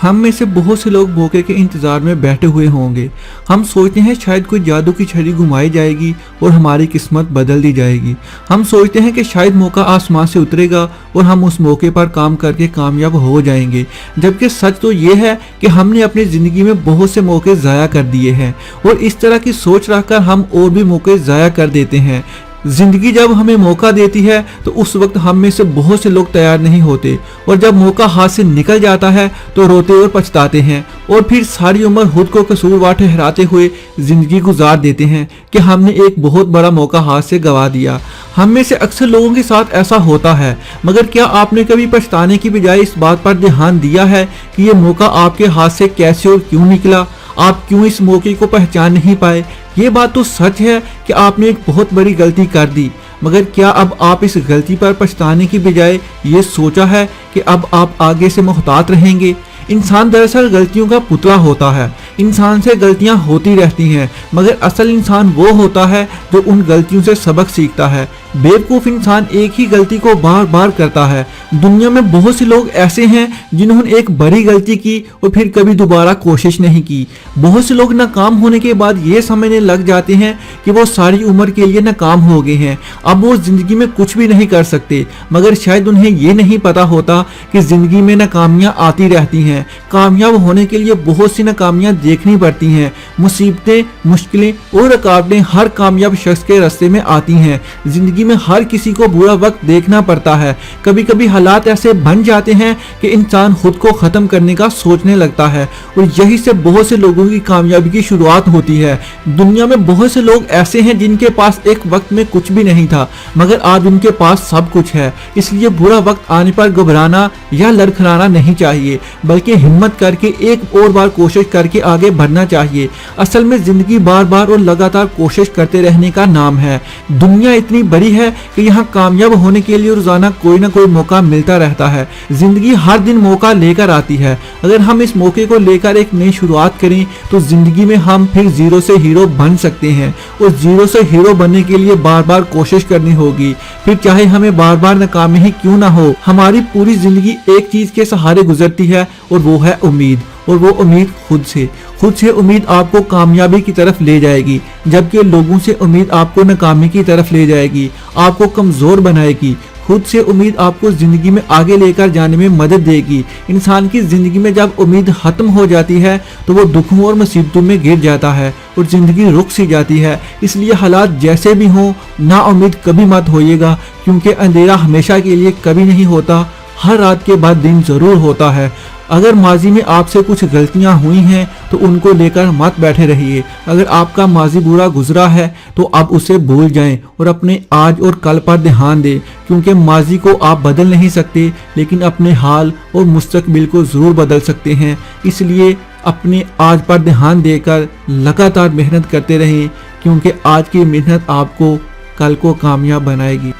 हम में से बहुत से लोग मौके के इंतजार में बैठे हुए होंगे। हम सोचते हैं शायद कोई जादू की छड़ी घुमाई जाएगी और हमारी किस्मत बदल दी जाएगी। हम सोचते हैं कि शायद मौका आसमान से उतरेगा और हम उस मौके पर काम करके कामयाब हो जाएंगे, जबकि सच तो ये है कि हमने अपनी ज़िंदगी में बहुत से मौके ज़ाया कर दिए हैं और इस तरह की सोच रखकर हम और भी मौके ज़ाया कर देते हैं। जिंदगी जब हमें मौका देती है तो उस वक्त हम में से बहुत से लोग तैयार नहीं होते और जब मौका हाथ से निकल जाता है तो रोते और पछताते हैं और फिर सारी उम्र खुद को कसूरवार ठहराते हुए जिंदगी गुजार देते हैं कि हमने एक बहुत बड़ा मौका हाथ से गंवा दिया। हम में से अक्सर लोगों के साथ ऐसा होता है, मगर क्या आपने कभी पछताने की बजाय इस बात पर ध्यान दिया है कि ये मौका आपके हाथ से कैसे और क्यों निकला? आप क्यों इस मौके को पहचान नहीं पाए? ये बात तो सच है कि आपने एक बहुत बड़ी गलती कर दी, मगर क्या अब आप इस गलती पर पछताने की बजाय ये सोचा है कि अब आप आगे से मुहतात रहेंगे? इंसान दरअसल गलतियों का पुतला होता है। इंसान से गलतियां होती रहती हैं, मगर असल इंसान वो होता है जो उन गलतियों से सबक सीखता है। बेवकूफ़ इंसान एक ही गलती को बार बार करता है। दुनिया में बहुत से लोग ऐसे हैं जिन्होंने एक बड़ी गलती की और फिर कभी दोबारा कोशिश नहीं की। बहुत से लोग नाकाम होने के बाद ये समझने लग जाते हैं कि वो सारी उम्र के लिए नाकाम हो गए हैं, अब वो ज़िंदगी में कुछ भी नहीं कर सकते, मगर शायद उन्हें ये नहीं पता होता कि ज़िंदगी में नाकामियाँ आती रहती हैं। कामयाब होने के लिए बहुत सी नाकामियाँ देखनी पड़ती हैं। मुसीबतें, मुश्किलें और रुकावटें हर कामयाब शख्स के रास्ते में आती हैं। जिंदगी में हर किसी को बुरा वक्त देखना पड़ता है। कभी कभी हालात ऐसे बन जाते हैं कि इंसान खुद को ख़त्म करने का सोचने लगता है और यही से बहुत से लोगों की कामयाबी की शुरुआत होती है। दुनिया में बहुत से लोग ऐसे हैं जिनके पास एक वक्त में कुछ भी नहीं था, मगर आज उनके पास सब कुछ है। इसलिए बुरा वक्त आने पर घबराना या लड़खड़ाना नहीं चाहिए, बल्कि हिम्मत करके एक और बार कोशिश करके आगे बढ़ना चाहिए। असल में जिंदगी बार बार और लगातार कोशिश करते रहने का नाम है। दुनिया इतनी बड़ी है कि यहाँ कामयाब होने के लिए रोजाना कोई ना कोई मौका मिलता रहता है। जिंदगी हर दिन मौका लेकर आती है। अगर हम इस मौके को लेकर एक नई शुरुआत करें तो जिंदगी में हम फिर जीरो से हीरो बन सकते हैं और जीरो से हीरो बनने के लिए बार बार कोशिश करनी होगी। फिर चाहे हमें बार बार नाकामी ही क्यों ना हो, हमारी पूरी जिंदगी एक चीज के सहारे गुजरती है और वो है उम्मीद। और वो उम्मीद खुद से उम्मीद आपको कामयाबी की तरफ ले जाएगी, जबकि लोगों से उम्मीद आपको नाकामी की तरफ ले जाएगी, आपको कमजोर बनाएगी। खुद से उम्मीद आपको जिंदगी में आगे लेकर जाने में मदद देगी। इंसान की जिंदगी में जब उम्मीद खत्म हो जाती है तो वो दुखों और मुसीबतों में गिर जाता है और जिंदगी रुक सी जाती है। इसलिए हालात जैसे भी हों, ना उम्मीद कभी मत होइएगा, क्योंकि अंधेरा हमेशा के लिए कभी नहीं होता। हर रात के बाद दिन जरूर होता है। अगर माजी में आपसे कुछ गलतियां हुई हैं तो उनको लेकर मत बैठे रहिए। अगर आपका माजी बुरा गुजरा है तो अब उसे भूल जाएं और अपने आज और कल पर ध्यान दें, क्योंकि माजी को आप बदल नहीं सकते, लेकिन अपने हाल और मुस्तकबिल को ज़रूर बदल सकते हैं। इसलिए अपने आज पर ध्यान देकर लगातार मेहनत करते रहें, क्योंकि आज की मेहनत आपको कल को कामयाब बनाएगी।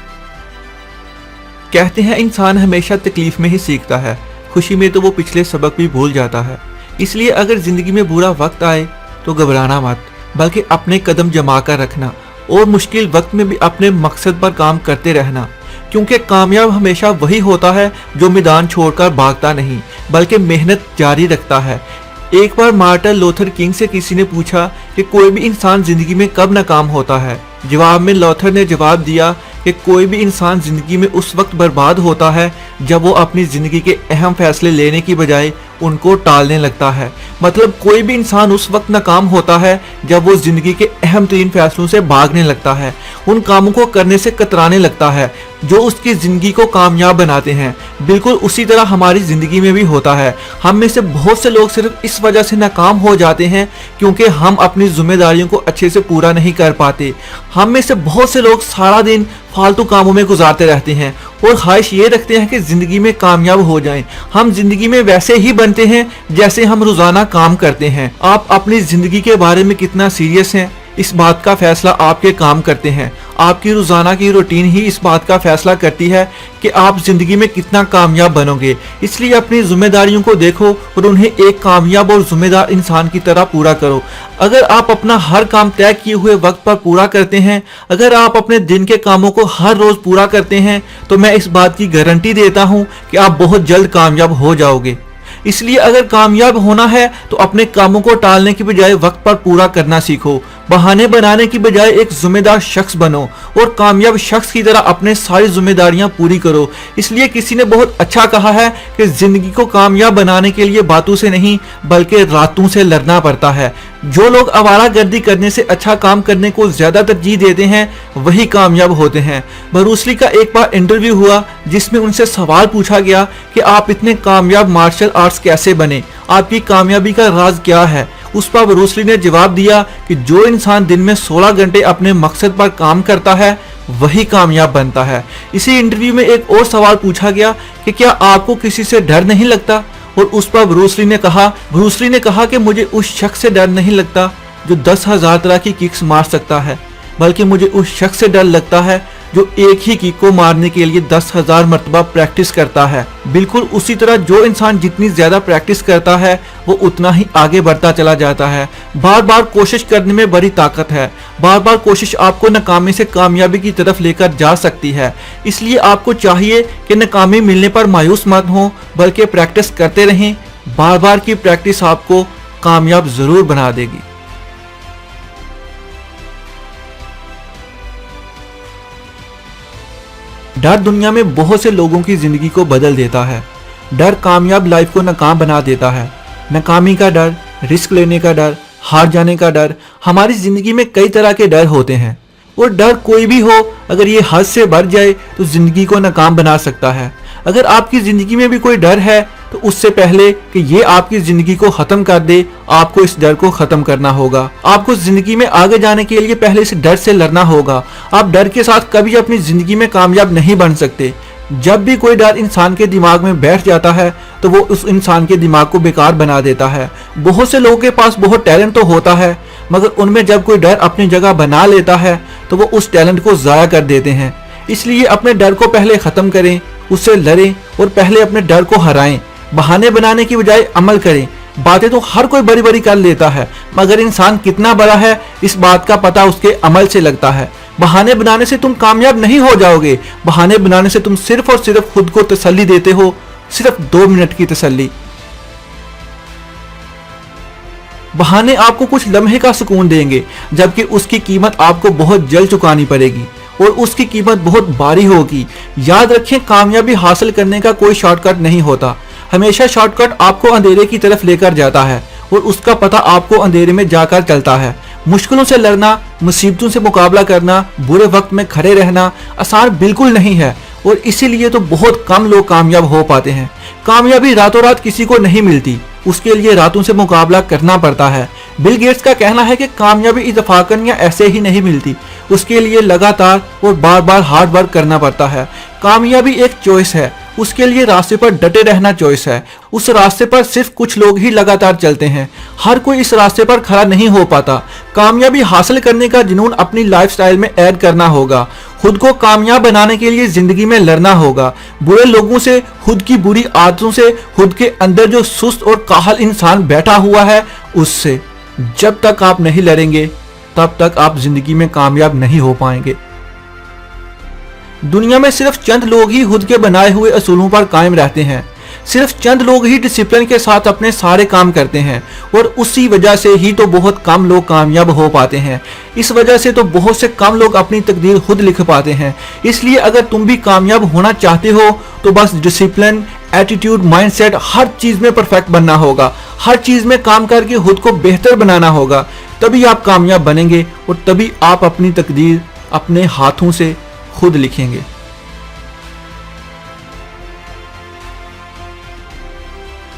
कहते हैं इंसान हमेशा तकलीफ में ही सीखता है, खुशी में तो वो पिछले सबक भी भूल जाता है। इसलिए अगर जिंदगी में बुरा वक्त आए तो घबराना मत, बल्कि अपने कदम जमा कर रखना और मुश्किल वक्त में भी अपने मकसद पर काम करते रहना, क्योंकि कामयाब हमेशा वही होता है जो मैदान छोड़कर भागता नहीं, बल्कि मेहनत जारी रखता है। एक बार मार्टिन लूथर किंग से किसी ने पूछा कि कोई भी इंसान जिंदगी में कब नाकाम होता है। जवाब में लूथर ने जवाब दिया कि कोई भी इंसान जिंदगी में उस वक्त बर्बाद होता है जब वो अपनी जिंदगी के अहम फैसले लेने की बजाय उनको टालने लगता है। मतलब कोई भी इंसान उस वक्त नाकाम होता है जब वो जिंदगी के अहम तरीन फैसलों से भागने लगता है, उन कामों को करने से कतराने लगता है जो उसकी जिंदगी को कामयाब बनाते हैं। बिल्कुल उसी तरह हमारी जिंदगी में भी होता है। हम में से बहुत से लोग सिर्फ इस वजह से नाकाम हो जाते हैं क्योंकि हम अपनी जिम्मेदारियों को अच्छे से पूरा नहीं कर पाते। हम में से बहुत से लोग सारा दिन फालतू कामों में गुजारते रहते हैं और ख्वाहिश ये रखते हैं कि जिंदगी में कामयाब हो जाएं। हम जिंदगी में वैसे ही बनते हैं जैसे हम रोजाना काम करते हैं। आप अपनी जिंदगी के बारे में कितना सीरियस हैं, इस बात का फैसला आपके काम करते हैं। आपकी रोजाना की रूटीन ही इस बात का फैसला करती है कि आप जिंदगी में कितना कामयाब बनोगे। इसलिए अपनी जिम्मेदारियों को देखो और उन्हें एक कामयाब और जिम्मेदार इंसान की तरह पूरा करो। अगर आप अपना हर काम तय किए हुए वक्त पर पूरा करते हैं, अगर आप अपने दिन के कामों को हर रोज पूरा करते हैं, तो मैं इस बात की गारंटी देता हूं कि आप बहुत जल्द कामयाब हो जाओगे। اس لیے اگر کامیاب ہونا ہے تو اپنے کاموں کو ٹالنے کی بجائے وقت پر پورا کرنا سیکھو، بہانے بنانے کی بجائے ایک ذمہ دار شخص بنو اور کامیاب شخص کی طرح اپنے ساری ذمہ داریاں پوری کرو۔ اس لیے کسی نے بہت اچھا کہا ہے کہ زندگی کو کامیاب بنانے کے لیے باتوں سے نہیں بلکہ راتوں سے لڑنا پڑتا ہے۔ جو لوگ آوارہ گردی کرنے سے اچھا کام کرنے کو زیادہ ترجیح دیتے ہیں وہی کامیاب ہوتے ہیں۔ بروس لی کا ایک بار انٹرویو ہوا جس میں ان سے سوال پوچھا گیا کہ آپ اتنے کامیاب مارشل آرٹس کیسے بنے، آپ کی کامیابی کا راز کیا ہے؟ اس پر بروس لی نے جواب دیا کہ جو انسان دن میں 16 گھنٹے اپنے مقصد پر کام کرتا ہے وہی کامیاب بنتا ہے۔ اسی انٹرویو میں ایک اور سوال پوچھا گیا کہ کیا آپ کو کسی سے ڈر نہیں لگتا، اور اس پر بروس لی نے کہا کہ مجھے اس شخص سے ڈر نہیں لگتا جو 10,000 طرح کی ککس مار سکتا ہے، بلکہ مجھے اس شخص سے ڈر لگتا ہے جو ایک ہی کک کو مارنے کے لیے 10,000 مرتبہ پریکٹس کرتا ہے۔ بالکل اسی طرح جو انسان جتنی زیادہ پریکٹس کرتا ہے وہ اتنا ہی آگے بڑھتا چلا جاتا ہے۔ بار بار کوشش کرنے میں بڑی طاقت ہے، بار بار کوشش آپ کو ناکامی سے کامیابی کی طرف لے کر جا سکتی ہے۔ اس لیے آپ کو چاہیے کہ ناکامی ملنے پر مایوس مت ہوں بلکہ پریکٹس کرتے رہیں۔ بار بار کی پریکٹس آپ کو کامیاب ضرور بنا دے گی۔ ڈر دنیا میں بہت سے لوگوں کی زندگی کو بدل دیتا ہے۔ ڈر کامیاب لائف کو ناکام بنا دیتا ہے۔ ناکامی کا ڈر، رسک لینے کا ڈر، ہار جانے کا ڈر۔ ہماری زندگی میں کئی طرح کے ڈر ہوتے ہیں اور ڈر کوئی بھی ہو اگر یہ حد سے بڑھ جائے تو زندگی کو ناکام بنا سکتا ہے۔ اگر آپ کی زندگی میں بھی کوئی ڈر ہے تو اس سے پہلے کہ یہ آپ کی زندگی کو ختم کر دے آپ کو اس ڈر کو ختم کرنا ہوگا۔ آپ کو زندگی میں آگے جانے کے لیے پہلے اس ڈر سے لڑنا ہوگا۔ آپ ڈر کے ساتھ کبھی اپنی زندگی میں کامیاب نہیں بن سکتے۔ جب بھی کوئی ڈر انسان کے دماغ میں بیٹھ جاتا ہے تو وہ اس انسان کے دماغ کو بیکار بنا دیتا ہے۔ بہت سے لوگوں کے پاس بہت ٹیلنٹ تو ہوتا ہے مگر ان میں جب کوئی ڈر اپنی جگہ بنا لیتا ہے تو وہ اس ٹیلنٹ کو ضائع کر دیتے ہیں۔ اس لیے اپنے ڈر کو پہلے ختم کریں، اس سے لڑیں اور پہلے اپنے ڈر کو ہرائیں۔ بہانے بنانے کی بجائے عمل کریں۔ باتیں تو ہر کوئی بڑی بڑی کر لیتا ہے مگر انسان کتنا بڑا ہے اس بات کا پتہ اس کے عمل سے لگتا ہے۔ بہانے بنانے سے تم کامیاب نہیں ہو جاؤ گے۔ بہانے بنانے سے تم صرف اور صرف خود کو تسلی دیتے ہو، صرف 2 منٹ کی تسلی۔ بہانے آپ کو کچھ لمحے کا سکون دیں گے جبکہ اس کی قیمت آپ کو بہت جلد چکانی پڑے گی اور اس کی قیمت بہت بھاری ہوگی۔ یاد رکھیں کامیابی حاصل کرنے کا کوئی شارٹ کٹ نہیں ہوتا۔ ہمیشہ شارٹ کٹ آپ کو اندھیرے کی طرف لے کر جاتا ہے اور اس کا پتہ آپ کو اندھیرے میں جا کر چلتا ہے۔ مشکلوں سے لڑنا، مصیبتوں سے مقابلہ کرنا، برے وقت میں کھڑے رہنا آسان بالکل نہیں ہے اور اسی لیے تو بہت کم لوگ کامیاب ہو پاتے ہیں۔ کامیابی راتوں رات کسی کو نہیں ملتی، اس کے لیے راتوں سے مقابلہ کرنا پڑتا ہے۔ بل گیٹس کا کہنا ہے کہ کامیابی اتفاقاً یا ایسے ہی نہیں ملتی، اس کے لیے لگاتار اور بار بار ہارڈ ورک کرنا پڑتا ہے۔ کامیابی ایک چوائس ہے، اس کے لیے راستے پر ڈٹے رہنا چوائس ہے۔ اس راستے پر صرف کچھ لوگ ہی لگاتار چلتے ہیں، ہر کوئی اس راستے پر کھڑا نہیں ہو پاتا۔ کامیابی حاصل کرنے کا جنون اپنی لائف سٹائل میں ایڈ کرنا ہوگا۔ خود کو کامیاب بنانے کے لیے زندگی میں لڑنا ہوگا، برے لوگوں سے، خود کی بری عادتوں سے، خود کے اندر جو سست اور کاہل انسان بیٹھا ہوا ہے اس سے۔ جب تک آپ نہیں لڑیں گے تب تک آپ زندگی میں کامیاب نہیں ہو پائیں گے۔ دنیا میں صرف چند لوگ ہی خود کے بنائے ہوئے اصولوں پر قائم رہتے ہیں، صرف چند لوگ ہی ڈسپلن کے ساتھ اپنے سارے کام کرتے ہیں اور اسی وجہ سے ہی تو بہت کم لوگ کامیاب ہو پاتے ہیں۔ اس وجہ سے تو بہت سے کم لوگ اپنی تقدیر خود لکھ پاتے ہیں۔ اس لیے اگر تم بھی کامیاب ہونا چاہتے ہو تو بس ڈسپلن، ایٹیٹیوڈ، مائنڈ سیٹ، ہر چیز میں پرفیکٹ بننا ہوگا، ہر چیز میں کام کر کے خود کو بہتر بنانا ہوگا، تبھی آپ کامیاب بنیں گے اور تبھی آپ اپنی تقدیر اپنے ہاتھوں سے خود لکھیں گے۔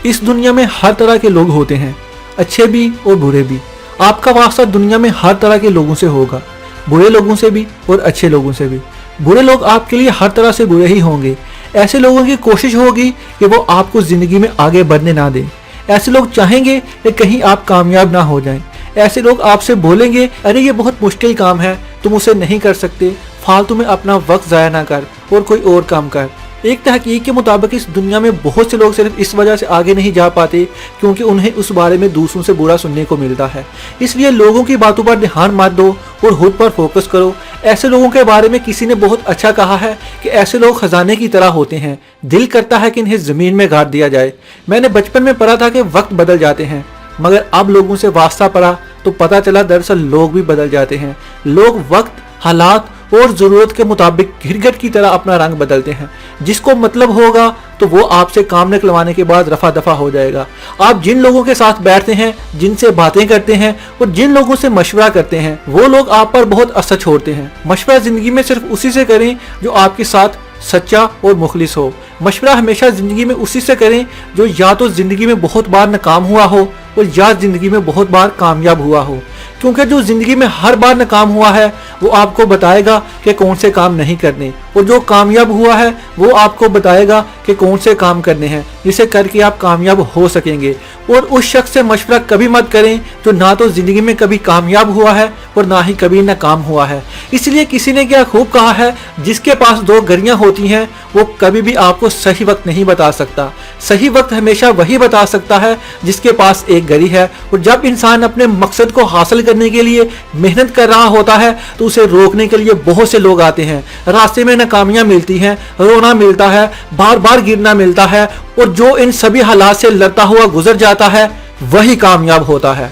اس دنیا میں ہر طرح کے لوگ ہوتے ہیں، اچھے بھی اور برے بھی۔ آپ کا واسطہ دنیا میں ہر طرح کے لوگوں سے ہوگا، برے لوگوں سے بھی اور اچھے لوگوں سے بھی۔ برے لوگ آپ کے لیے ہر طرح سے برے ہی ہوں گے۔ ایسے لوگوں کی کوشش ہوگی کہ وہ آپ کو زندگی میں آگے بڑھنے نہ دیں۔ ایسے لوگ چاہیں گے کہ کہیں آپ کامیاب نہ ہو جائیں۔ ایسے لوگ آپ سے بولیں گے ارے یہ بہت مشکل کام ہے، تم اسے نہیں کر سکتے، فالتو میں اپنا وقت ضائع نہ کر اور کوئی اور کام کر۔ ایک تحقیق کے مطابق اس دنیا میں بہت سے لوگ صرف اس وجہ سے آگے نہیں جا پاتے کیونکہ انہیں اس بارے میں دوسروں سے برا سننے کو ملتا ہے۔ اس لیے لوگوں کی باتوں پر دھیان مت دو اور خود پر فوکس کرو۔ ایسے لوگوں کے بارے میں کسی نے بہت اچھا کہا ہے کہ ایسے لوگ خزانے کی طرح ہوتے ہیں، دل کرتا ہے کہ انہیں زمین میں گاڑ دیا جائے۔ میں نے بچپن میں پڑھا تھا کہ وقت بدل جاتے ہیں، مگر اب لوگوں سے واسطہ پڑا تو پتہ چلا دراصل لوگ بھی بدل جاتے ہیں۔ لوگ وقت، حالات اور ضرورت کے مطابق گھٹ کی طرح اپنا رنگ بدلتے ہیں۔ جس کو مطلب ہوگا تو وہ آپ سے کام نکلوانے کے بعد رفع دفع ہو جائے گا۔ آپ جن لوگوں کے ساتھ بیٹھتے ہیں، جن سے باتیں کرتے ہیں اور جن لوگوں سے مشورہ کرتے ہیں، وہ لوگ آپ پر بہت اثر چھوڑتے ہیں۔ مشورہ زندگی میں صرف اسی سے کریں جو آپ کے ساتھ سچا اور مخلص ہو۔ مشورہ ہمیشہ زندگی میں اسی سے کریں جو یا تو زندگی میں بہت بار ناکام ہوا ہو اور یا زندگی میں بہت بار کامیاب ہوا ہو، کیونکہ جو زندگی میں ہر بار ناکام ہوا ہے وہ آپ کو بتائے گا کہ کون سے کام نہیں کرنے، اور جو کامیاب ہوا ہے وہ آپ کو بتائے گا کہ کون سے کام کرنے ہیں جسے کر کے آپ کامیاب ہو سکیں گے۔ اور اس شخص سے مشورہ کبھی مت کریں جو نہ تو زندگی میں کبھی کامیاب ہوا ہے اور نہ ہی کبھی ناکام ہوا ہے۔ اس لیے کسی نے کیا خوب کہا ہے، جس کے پاس دو گھڑیاں ہوتی ہیں وہ کبھی بھی آپ کو صحیح وقت نہیں بتا سکتا۔ صحیح وقت ہمیشہ وہی بتا سکتا ہے جس کے پاس ایک گھڑی ہے۔ اور جب انسان اپنے مقصد کو حاصل کرنے کے لیے محنت کر رہا ہوتا ہے تو اسے روکنے کے لیے بہت سے لوگ آتے ہیں۔ راستے میں ناکامیاں ملتی ہیں، رونا ملتا ہے، بار بار گرنا ملتا ہے، اور جو ان سبھی حالات سے لڑتا ہوا گزر جاتا ہے وہی کامیاب ہوتا ہے۔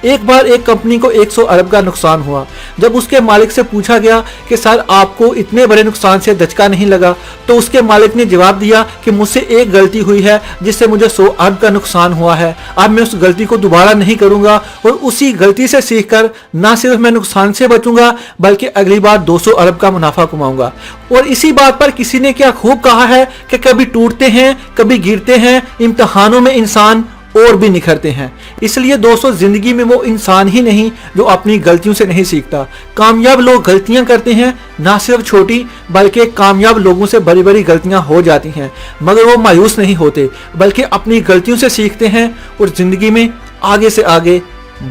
ایک بار ایک کمپنی کو 100 ارب کا نقصان ہوا۔ جب اس کے مالک سے پوچھا گیا کہ سر آپ کو اتنے بڑے نقصان سے دھچکا نہیں لگا، تو اس کے مالک نے جواب دیا کہ مجھ سے ایک غلطی ہوئی ہے جس سے مجھے 100 ارب کا نقصان ہوا ہے۔ اب میں اس غلطی کو دوبارہ نہیں کروں گا اور اسی غلطی سے سیکھ کر نہ صرف میں نقصان سے بچوں گا بلکہ اگلی بار 200 ارب کا منافع کماؤں گا۔ اور اسی بات پر کسی نے کیا خوب کہا ہے کہ کبھی ٹوٹتے ہیں، کبھی گرتے ہیں، امتحانوں میں انسان اور بھی نکھرتے ہیں۔ اس لیے دوستو، زندگی میں وہ انسان ہی نہیں جو اپنی غلطیوں سے نہیں سیکھتا۔ کامیاب لوگ غلطیاں کرتے ہیں، نہ صرف چھوٹی بلکہ کامیاب لوگوں سے بڑی بڑی غلطیاں ہو جاتی ہیں، مگر وہ مایوس نہیں ہوتے بلکہ اپنی غلطیوں سے سیکھتے ہیں اور زندگی میں آگے سے آگے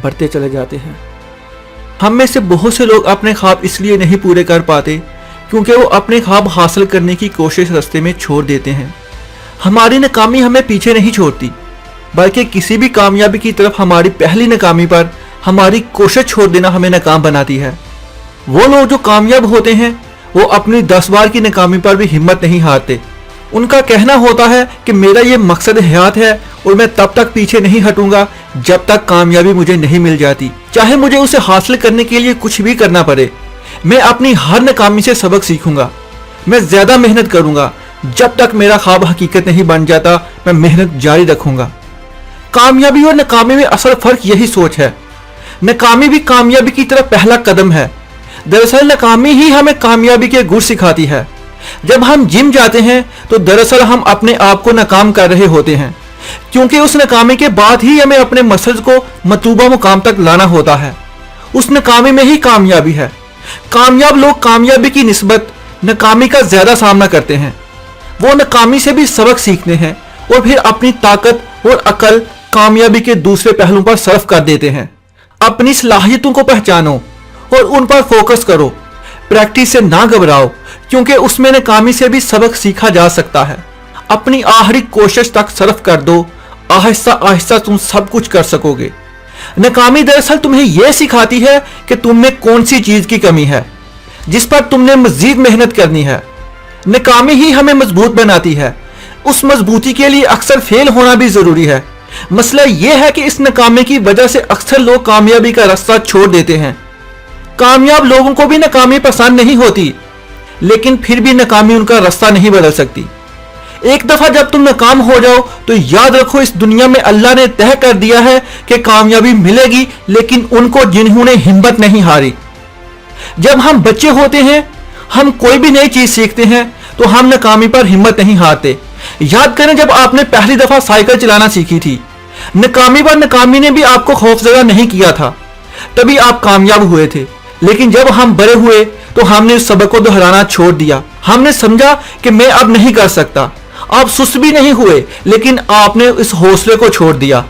بڑھتے چلے جاتے ہیں۔ ہم میں سے بہت سے لوگ اپنے خواب اس لیے نہیں پورے کر پاتے کیونکہ وہ اپنے خواب حاصل کرنے کی کوشش راستے میں چھوڑ دیتے ہیں۔ ہماری ناکامی ہمیں پیچھے نہیں چھوڑتی بلکہ کسی بھی کامیابی کی طرف ہماری پہلی ناکامی پر ہماری کوشش چھوڑ دینا ہمیں ناکام بناتی ہے۔ وہ لوگ جو کامیاب ہوتے ہیں وہ اپنی 10 بار کی ناکامی پر بھی ہمت نہیں ہارتے۔ ان کا کہنا ہوتا ہے کہ میرا یہ مقصد حیات ہے اور میں تب تک پیچھے نہیں ہٹوں گا جب تک کامیابی مجھے نہیں مل جاتی، چاہے مجھے اسے حاصل کرنے کے لیے کچھ بھی کرنا پڑے۔ میں اپنی ہر ناکامی سے سبق سیکھوں گا، میں زیادہ محنت کروں گا، جب تک میرا خواب حقیقت نہیں بن جاتا میں محنت جاری رکھوں گا۔ کامیابی اور ناکامی میں اصل فرق یہی سوچ ہے۔ ناکامی بھی کامیابی کی طرف پہلا قدم ہے۔ دراصل ناکامی ہی ہمیں کامیابی کے گر سکھاتی ہے۔ جب ہم جم جاتے ہیں تو دراصل ہم اپنے آپ کو ناکام کر رہے ہوتے ہیں، کیونکہ اس ناکامی کے بعد ہی ہمیں اپنے مسلز کو مطلوبہ مقام تک لانا ہوتا ہے۔ اس ناکامی میں ہی کامیابی ہے۔ کامیاب لوگ کامیابی کی نسبت ناکامی کا زیادہ سامنا کرتے ہیں۔ وہ ناکامی سے بھی سبق سیکھتے ہیں اور پھر اپنی طاقت اور عقل کامیابی کے دوسرے پہلوؤں پر صرف کر دیتے ہیں۔ اپنی صلاحیتوں کو پہچانو اور ان پر فوکس کرو۔ پریکٹس سے نہ گھبراؤ کیونکہ اس میں ناکامی سے بھی سبق سیکھا جا سکتا ہے۔ اپنی آخری کوشش تک صرف کر دو، آہستہ آہستہ تم سب کچھ کر سکو گے۔ ناکامی دراصل تمہیں یہ سکھاتی ہے کہ تم میں کون سی چیز کی کمی ہے جس پر تم نے مزید محنت کرنی ہے۔ ناکامی ہی ہمیں مضبوط بناتی ہے۔ اس مضبوطی کے لیے اکثر فیل ہونا بھی ضروری ہے۔ مسئلہ یہ ہے کہ اس ناکامی کی وجہ سے اکثر لوگ کامیابی کا راستہ چھوڑ دیتے ہیں۔ کامیاب لوگوں کو بھی ناکامی پسند نہیں ہوتی، لیکن پھر بھی ناکامی ان کا راستہ نہیں بدل سکتی۔ ایک دفعہ جب تم ناکام ہو جاؤ تو یاد رکھو اس دنیا میں اللہ نے طے کر دیا ہے کہ کامیابی ملے گی، لیکن ان کو جنہوں نے ہمت نہیں ہاری۔ جب ہم بچے ہوتے ہیں، ہم کوئی بھی نئی چیز سیکھتے ہیں تو ہم ناکامی پر ہمت نہیں ہارتے۔ یاد کریں جب آپ نے پہلی دفعہ سائیکل چلانا سیکھی تھی، ناکامی پر ناکامی نے بھی آپ کو خوفزدہ نہیں کیا تھا، تبھی آپ کامیاب ہوئے تھے۔ لیکن جب ہم بڑے ہوئے تو ہم نے اس سبق کو دہرانا چھوڑ دیا۔ ہم نے سمجھا کہ میں اب نہیں کر سکتا۔ آپ سست بھی نہیں ہوئے، لیکن آپ نے اس حوصلے کو چھوڑ دیا۔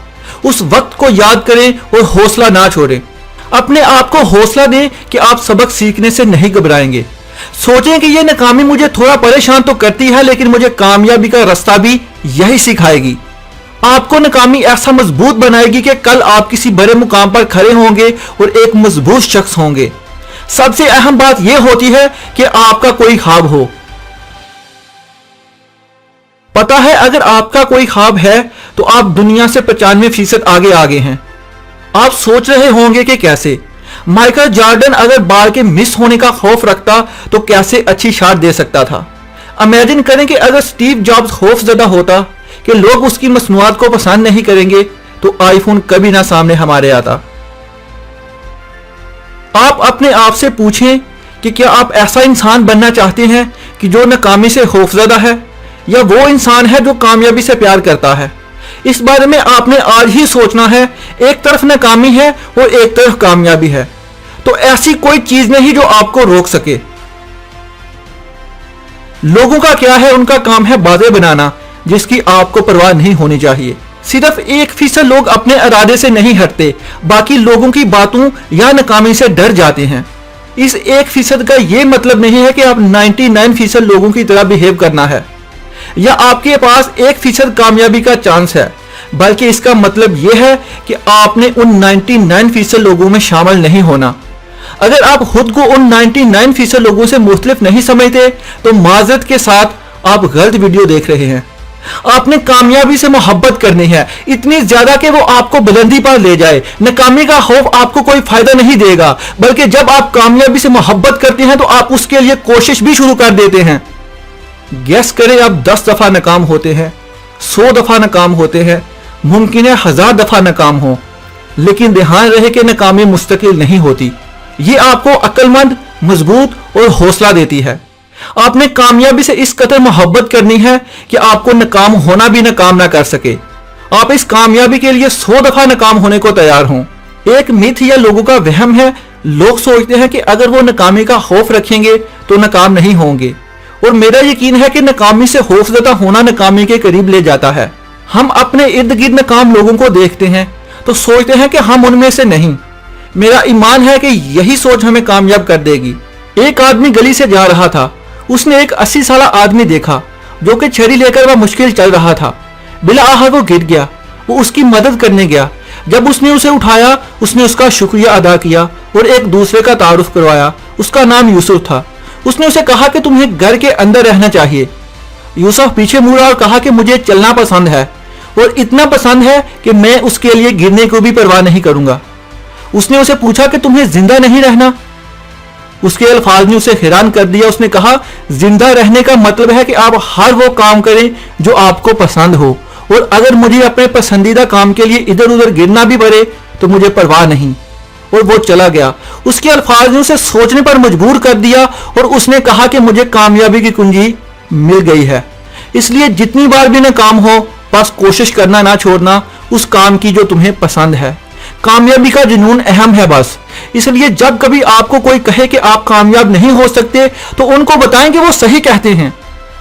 اس وقت کو یاد کریں اور حوصلہ نہ چھوڑیں۔ اپنے آپ کو حوصلہ دیں کہ آپ سبق سیکھنے سے نہیں گھبرائیں گے۔ सोचें कि ये नाकामी मुझे थोड़ा परेशान तो करती है, लेकिन मुझे कामयाबी का रास्ता भी यही सिखाएगी। आपको नाकामी ऐसा मजबूत बनाएगी कि कल आप किसी बड़े मुकाम पर खड़े होंगे और एक मजबूत शख्स होंगे। सबसे अहम बात यह होती है कि आपका कोई ख्वाब हो। पता है, अगर आपका कोई ख्वाब है तो आप दुनिया से 95% आगे हैं। आप सोच रहे होंगे कि कैसे। माइकल जॉर्डन अगर बाल के मिस होने का खौफ रखता तो कैसे अच्छी शॉट दे सकता था। इमेजिन करें कि अगर स्टीव जॉब्स खौफजदा होता कि लोग उसकी मसनूआत को पसंद नहीं करेंगे तो आईफोन कभी ना सामने हमारे आता। आप अपने आप से पूछें कि क्या आप ऐसा इंसान बनना चाहते हैं कि जो नाकामी से खौफजदा है, या वो इंसान है जो कामयाबी से प्यार करता है। इस बारे में आपने आज ही सोचना है। एक तरफ नाकामी है और एक तरफ कामयाबी है, तो ऐसी कोई चीज नहीं जो आपको रोक सके। लोगों का क्या है, उनका काम है बातें बनाना जिसकी आपको परवाह नहीं होनी चाहिए। सिर्फ 1% लोग अपने इरादे से नहीं हटते, बाकी लोगों की बातों या नाकामी से डर जाते हैं। इस 1% का यह मतलब नहीं है कि आप 99% लोगों की तरह बिहेव करना है, या आपके पास 1% कामयाबी का चांस है, बल्कि इसका मतलब यह है कि आपने उन 99% लोगों में शामिल नहीं होना। अगर आप खुद को उन 99% लोगों से मुख्तलिफ नहीं समझते तो माजरत के साथ आप गलत वीडियो देख रहे हैं। आपने कामयाबी से मोहब्बत करनी है, इतनी ज्यादा कि वो आपको बुलंदी पर ले जाए। नाकामी का खौफ आपको कोई फायदा नहीं देगा, बल्कि जब आप कामयाबी से मोहब्बत करते हैं तो आप उसके लिए कोशिश भी शुरू कर देते हैं। गैस करें, आप 10 दफा नाकाम होते हैं, 100 दफा नाकाम होते हैं, मुमकिन है 1000 दफा नाकाम हो, लेकिन ध्यान रहे कि नाकामी मुस्तकिल नहीं होती। ये आपको अक्लमंद, मजबूत और हौसला देती है। आपने कामयाबी से इस कदर मोहब्बत करनी है कि आपको नाकाम होना भी नाकाम ना कर सके। आप इस कामयाबी के लिए 100 दफा नाकाम होने को तैयार हों। एक मिथ या लोगों का वहम है, लोग सोचते हैं कि अगर वो नाकामी का खौफ रखेंगे तो नाकाम नहीं होंगे, और मेरा यकीन है कि नाकामी से खौफजदा होना नाकामी के करीब ले जाता है। हम अपने इर्द गिर्द नाकाम लोगों को देखते हैं तो सोचते हैं कि हम उनमें से नहीं। मेरा ईमान है कि यही सोच हमें कामयाब कर देगी। एक आदमी गली से जा रहा था, उसने एक 80 साल आदमी देखा जो कि छड़ी लेकर वह मुश्किल चल रहा था। बिला आहा वो गिर गया। वो उसकी मदद करने गया। जब उसने उसे उठाया, उसने उसका शुक्रिया अदा किया और एक दूसरे का तारुफ करवाया। उसका नाम यूसुफ था। उसने उसे कहा कि तुम्हें घर के अंदर रहना चाहिए। यूसुफ पीछे मुड़ा और कहा कि मुझे चलना पसंद है, और इतना पसंद है कि मैं उसके लिए गिरने को भी परवाह नहीं करूंगा। उसने उसे पूछा कि तुम्हें जिंदा नहीं रहना। उसके अल्फाज ने उसे हैरान कर दिया। उसने कहा, जिंदा रहने का मतलब है कि आप हर वो काम करें जो आपको पसंद हो, और अगर मुझे अपने पसंदीदा काम के लिए इधर उधर गिरना भी पड़े तो मुझे परवाह नहीं। और वो चला गया। उसके अल्फाज ने उसे सोचने पर मजबूर कर दिया और उसने कहा कि मुझे कामयाबी की कुंजी मिल गई है। इसलिए जितनी बार भी नाकाम हो, बस कोशिश करना ना छोड़ना उस काम की जो तुम्हें पसंद है। कामयाबी का जुनून अहम है बस। इसलिए जब कभी आपको कोई कहे कि आप कामयाब नहीं हो सकते तो उनको बताएं कि वो सही कहते हैं,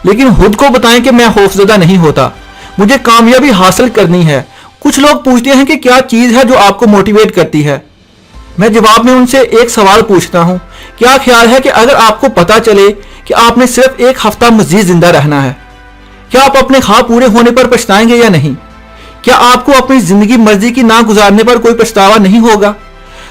लेकिन खुद को बताएं कि मैं खौफजदा नहीं होता, मुझे कामयाबी हासिल करनी है। कुछ लोग पूछते हैं कि क्या चीज है जो आपको मोटिवेट करती है। मैं जवाब में उनसे एक सवाल पूछता हूं, क्या ख्याल है कि अगर आपको पता चले कि आपने सिर्फ 1 हफ्ता मजीद जिंदा रहना है, क्या आप अपने ख्वाब पूरे होने पर पछताएंगे या नहीं? क्या आपको अपनी जिंदगी मर्जी की ना गुजारने पर कोई पछतावा नहीं होगा?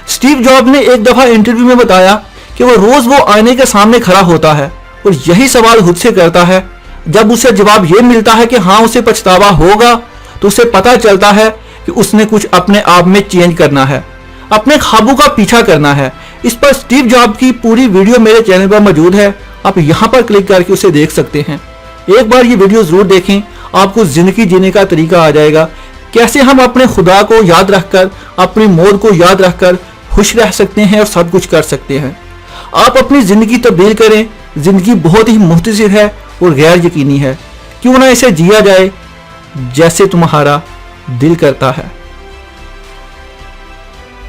स्टीव जॉब ने एक दफा इंटरव्यू में बताया कि रोज वो आईने के सामने खड़ा होता है और यही सवाल खुद से करता है। जब उसे जवाब ये मिलता है कि हाँ उसे पछतावा होगा, तो उसे पता चलता है कि उसने कुछ अपने आप में चेंज करना है, अपने ख्वाबों का पीछा करना है। इस पर स्टीव जॉब की पूरी वीडियो मेरे चैनल पर मौजूद है, आप यहाँ पर क्लिक करके उसे देख सकते हैं। एक बार ये वीडियो जरूर देखें, आपको जिंदगी जीने का तरीका आ जाएगा। कैसे हम अपने खुदा को याद रखकर, अपनी मौत को याद रखकर खुश रह सकते हैं और सब कुछ कर सकते हैं। आप अपनी जिंदगी तब्दील करें। जिंदगी बहुत ही मुख्तसर है और गैर यकीनी है, क्यों ना इसे जिया जाए जैसे तुम्हारा दिल करता है।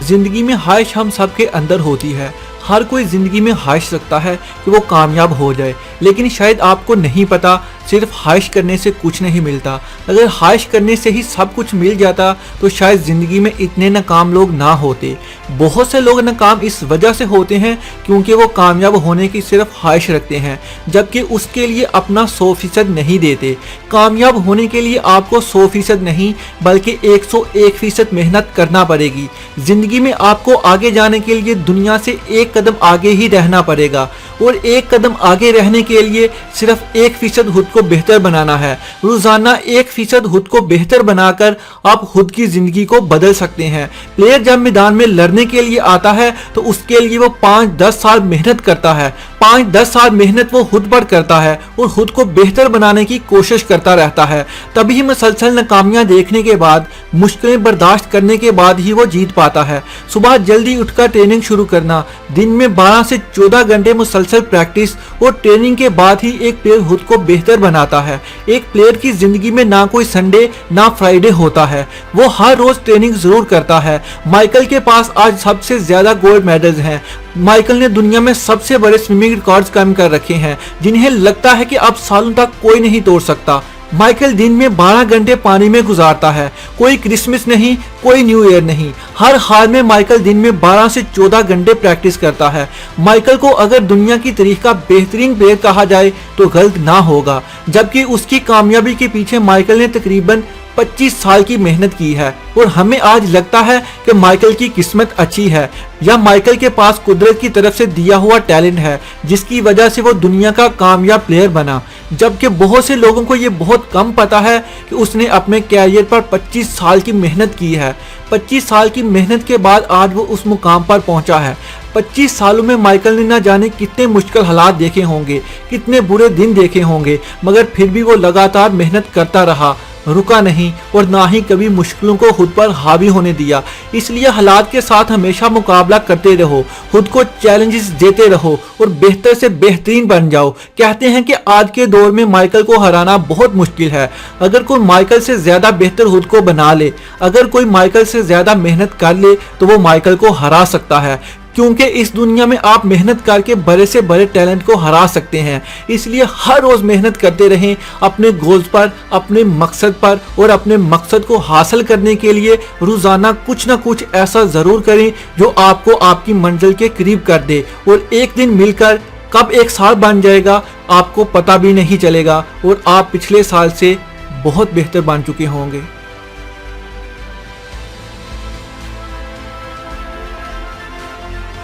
जिंदगी में ख्वाहिश हम सबके अंदर होती है। हर कोई जिंदगी में ख्वाहिश रखता है कि वो कामयाब हो जाए, लेकिन शायद आपको नहीं पता सिर्फ ख्वाहिश करने से कुछ नहीं मिलता। अगर ख्वाहिश करने से ही सब कुछ मिल जाता तो शायद ज़िंदगी में इतने नाकाम लोग ना होते। बहुत से लोग नाकाम इस वजह से होते हैं क्योंकि वो कामयाब होने की सिर्फ ख्वाहिश रखते हैं, जबकि उसके लिए अपना 100% नहीं देते। कामयाब होने के लिए आपको 100% नहीं बल्कि 101% मेहनत करना पड़ेगी। ज़िंदगी में आपको आगे जाने के लिए दुनिया से एक कदम आगे ही रहना पड़ेगा, और एक कदम आगे रहने के लिए सिर्फ 1% खुद को बेहतर बनाना है। रोजाना 1% खुद को बेहतर बनाकर आप खुद की जिंदगी को बदल सकते हैं। प्लेयर जब मैदान में लड़ने के लिए आता है तो उसके लिए वो 5-10 साल मेहनत करता है। 5-10 साल मेहनत वो खुद पर करता है और खुद को बेहतर बनाने की कोशिश करता रहता है। तभी मुसलसल नाकामियां देखने के बाद, मुश्किलें बर्दाश्त करने के बाद ही वो जीत पाता है। सुबह जल्दी उठकर ट्रेनिंग शुरू करना, दिन में 12 से 14 घंटे मुसलसल प्रैक्टिस और ट्रेनिंग के बाद ही एक प्लेयर खुद को बेहतर बनाता है। एक प्लेयर की जिंदगी में ना कोई संडे ना फ्राइडे होता है, वो हर रोज ट्रेनिंग जरूर करता है। माइकल के पास आज सबसे ज्यादा गोल्ड मेडल्स हैं। माइकल ने दुनिया में सबसे बड़े स्विमिंग रिकॉर्ड्स कायम कर रखे हैं जिन्हें लगता है कि अब सालों तक कोई नहीं तोड़ सकता। माइकल दिन में 12 घंटे पानी में गुजारता है। कोई क्रिसमस नहीं, कोई न्यू ईयर नहीं, हर हाल में माइकल दिन में 12 से 14 घंटे प्रैक्टिस करता है। माइकल को अगर दुनिया की तारीख का बेहतरीन प्लेयर कहा जाए तो गलत ना होगा, जबकि उसकी कामयाबी के पीछे माइकल ने तकरीबन 25 साल की मेहनत की है। और हमें आज लगता है कि माइकल की किस्मत अच्छी है या माइकल के पास कुदरत की तरफ से दिया हुआ टैलेंट है जिसकी वजह से वो दुनिया का कामयाब प्लेयर बना, जबकि बहुत से लोगों को ये बहुत कम पता है कि उसने अपने कैरियर पर 25 साल की मेहनत की है। 25 साल की मेहनत के बाद आज वो उस मुकाम पर पहुंचा है। 25 सालों में माइकल ने ना जाने कितने मुश्किल हालात देखे होंगे, कितने बुरे दिन देखे होंगे, मगर फिर भी वो लगातार मेहनत करता रहा, रुका नहीं और ना ही कभी मुश्किलों को खुद पर हावी होने दिया। इसलिए हालात के साथ हमेशा मुकाबला करते रहो, खुद को चैलेंजेस देते रहो और बेहतर से बेहतरीन बन जाओ। कहते हैं कि आज के दौर में माइकल को हराना बहुत मुश्किल है। अगर कोई माइकल से ज्यादा बेहतर खुद को बना ले, अगर कोई माइकल से ज्यादा मेहनत कर ले तो वो माइकल को हरा सकता है, क्योंकि इस दुनिया में आप मेहनत करके बड़े से बड़े टैलेंट को हरा सकते हैं। इसलिए हर रोज मेहनत करते रहें अपने गोल्स पर, अपने मकसद पर, और अपने मकसद को हासिल करने के लिए रोजाना कुछ ना कुछ ऐसा जरूर करें जो आपको आपकी मंजिल के करीब कर दे। और एक दिन मिलकर कब एक साल बन जाएगा आपको पता भी नहीं चलेगा और आप पिछले साल से बहुत बेहतर बन चुके होंगे।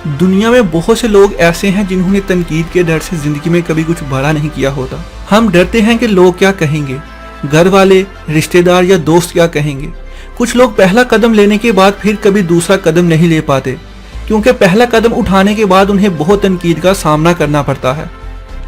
दुनिया में बहुत से लोग ऐसे हैं जिन्होंने तनकीद के डर से जिंदगी में कभी कुछ बड़ा नहीं किया होता। हम डरते हैं कि लोग क्या कहेंगे, घर वाले, रिश्तेदार या दोस्त क्या कहेंगे। कुछ लोग पहला कदम लेने के बाद फिर कभी दूसरा कदम नहीं ले पाते, क्योंकि पहला कदम उठाने के बाद उन्हें बहुत तनकीद का सामना करना पड़ता है,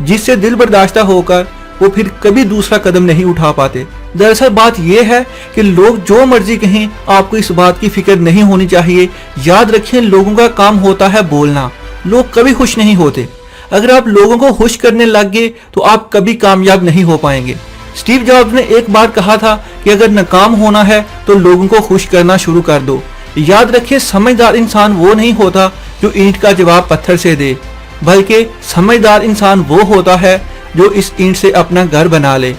जिससे दिल बर्दाश्ता होकर वो फिर कभी दूसरा कदम नहीं उठा पाते। दरअसल बात यह है कि लोग जो मर्जी कहें, आपको इस बात की फिक्र नहीं होनी चाहिए। याद रखें, लोगों का काम होता है बोलना, लोग कभी खुश नहीं होते। अगर आप लोगों को खुश करने लग गए तो आप कभी कामयाब नहीं हो पाएंगे। स्टीव जॉब्स ने एक बार कहा था कि अगर नाकाम होना है तो लोगों को खुश करना शुरू कर दो। याद रखें, समझदार इंसान वो नहीं होता जो ईंट का जवाब पत्थर से दे, बल्कि समझदार इंसान वो होता है जो इस ईंट से अपना घर बना ले।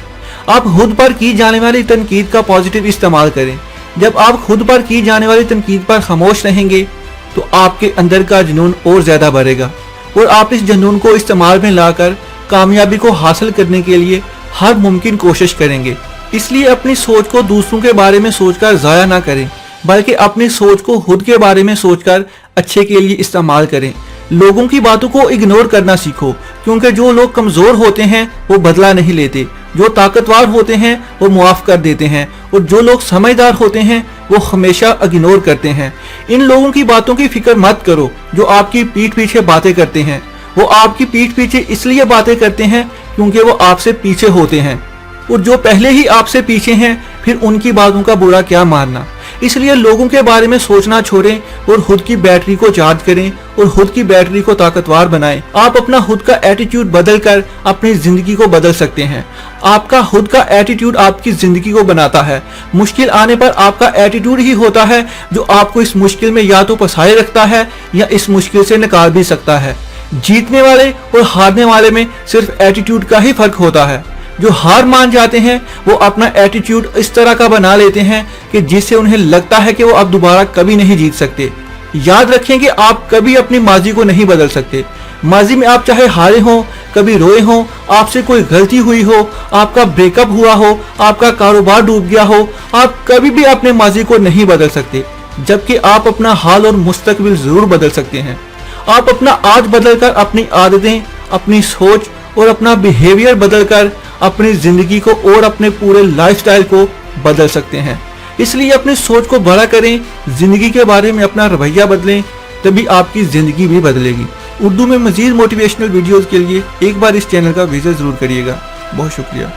आप खुद पर की जाने वाली तनकीद का पॉजिटिव इस्तेमाल करें। जब आप खुद पर की जाने वाली तनकीद पर खामोश रहेंगे तो आपके अंदर का जुनून और ज्यादा बढ़ेगा और आप इस जुनून को इस्तेमाल में लाकर कामयाबी को हासिल करने के लिए हर मुमकिन कोशिश करेंगे। इसलिए अपनी सोच को दूसरों के बारे में सोचकर जाया ना करें, बल्कि अपनी सोच को खुद के बारे में सोचकर अच्छे के लिए इस्तेमाल करें। लोगों की बातों को इग्नोर करना सीखो, क्योंकि जो लोग कमजोर होते हैं वो बदला नहीं लेते, जो ताकतवर होते हैं वो मुआफ कर देते हैं, और जो लोग समझदार होते हैं वो हमेशा इग्नोर करते हैं। इन लोगों की बातों की फिक्र मत करो जो आपकी पीठ पीछे बातें करते हैं। वो आपकी पीठ पीछे इसलिए बातें करते हैं क्योंकि वो आपसे पीछे होते हैं, और जो पहले ही आपसे पीछे हैं फिर उनकी बातों का बुरा क्या मानना। इसलिए लोगों के बारे में सोचना छोड़ें और खुद की बैटरी को चार्ज करें और खुद की बैटरी को ताकतवर बनाएं। आप अपना खुद का एटीट्यूड बदल कर अपनी जिंदगी को बदल सकते हैं। आपका खुद का एटीट्यूड आपकी जिंदगी को बनाता है। मुश्किल आने पर आपका एटीट्यूड ही होता है जो आपको इस मुश्किल में या तो फंसाए रखता है या इस मुश्किल से निकाल भी सकता है। जीतने वाले और हारने वाले में सिर्फ एटीट्यूड का ही फर्क होता है। जो हार मान जाते हैं वो अपना एटीट्यूड इस तरह का बना लेते हैं कि जिससे उन्हें लगता है कि वो अब दोबारा कभी नहीं जीत सकते। याद रखें कि आप कभी अपनी माजी को नहीं बदल सकते। माजी में आप चाहे हारे हो, कभी रोए हो, आपसे कोई गलती हुई हो, आपका ब्रेकअप हुआ हो, आपका कारोबार डूब गया हो, आप कभी भी अपने माजी को नहीं बदल सकते, जबकि आप अपना हाल और मुस्तकबिल जरूर बदल सकते हैं। आप अपना आज बदलकर अपनी आदतें, अपनी सोच और अपना बिहेवियर बदलकर अपनी जिंदगी को और अपने पूरे लाइफस्टाइल को बदल सकते हैं। इसलिए अपनी सोच को बड़ा करें, जिंदगी के बारे में अपना रवैया बदलें, तभी आपकी जिंदगी भी बदलेगी। उर्दू में मजीद मोटिवेशनल वीडियोस के लिए एक बार इस चैनल का विजिट जरूर करिएगा। बहुत शुक्रिया।